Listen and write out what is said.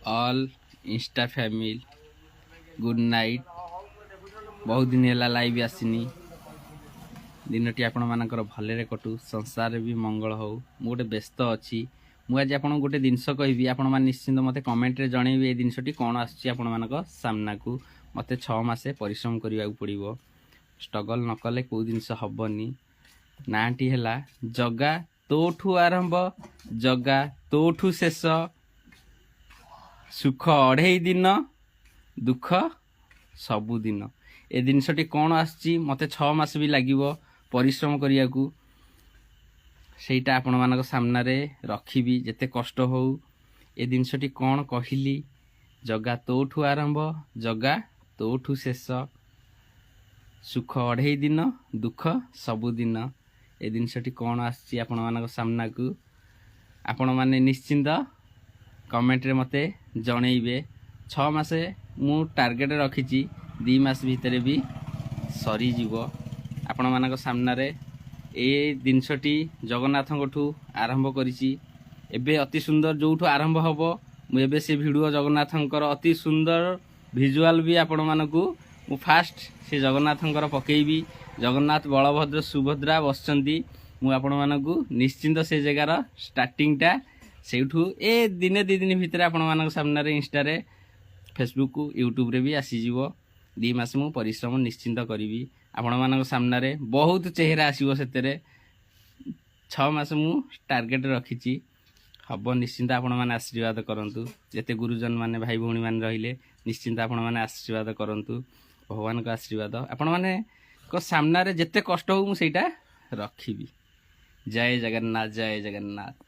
All Insta family good night. बहुत दिन है लाइव आसनी दिनटी आपण मानकर भले कटु संसार भी मंगल हो। मु गोटे व्यस्त अच्छी मुझे आपको गोटे जिनस कहि आपण मैंने निश्चिंत मत कमेंट रे जनइबे ए जिनसटी कौन आसमान सामना को मत 6 मासे परिश्रम करने पड़ो। स्ट्रगल न कले कौ जिनस हेनी नाटी है जगा तोठू आरंभ जगा तोठू शेष सुख 2.5 दिन दुख सबुदिन। ए जिनसटी कौन आसची मत 6 मास भी लगे परिश्रम करने को सेटा आपण मानक सामना रे रखिबी जेते कष्ट हो। ए जिनसटी कौन कहली जगा तोठू आरंभ जगा तोठू शेष सुख 2.5 दिन दुख सबुदिन। ए जिनसटी कौन आसची आपण मानक सामना को आपण माने निश्चिंत कमेंट रे मते जणइबे। 6 मासे मु टार्गेट रखिची 2 मास भितर भी सरी जीवो। आपण मानक सामना रे ए जिनसटी जगन्नाथ आरंभ करिछि एबे अति सुंदर जोठू आरंभ हबो मु एबे से वीडियो जगन्नाथंकर अति सुंदर विजुअल भी आपण मानकू मु फास्ट से जगन्नाथंकर पकेइबी। जगन्नाथ बलभद्र सुभद्रा बसचंती मु आपण मानकू निश्चिंत से जगार स्टार्टिंगटा सेठू ए दिने 2 दिन भितर आपण मानक सामना रे इंस्टा रे फेसबुक को यूट्यूब रे भी आसी जीवो। 2 मास मु परिश्रम निश्चिंत करिवि आपण मानक सामना रे बहुत चेहरा आसीबो। सेतेरे 6 मास मु टार्गेट रखिछि हब निश्चिंत आपण माने आशीर्वाद करंतु। जेते गुरुजन माने भाई भौणी माने रहिले निश्चिंत आपण माने आशीर्वाद करंतु। भगवान का आशीर्वाद आपण माने को सामना रे जेते कष्ट हो मु सेटा रखिबी। जय जगन्नाथ जय जगन्नाथ।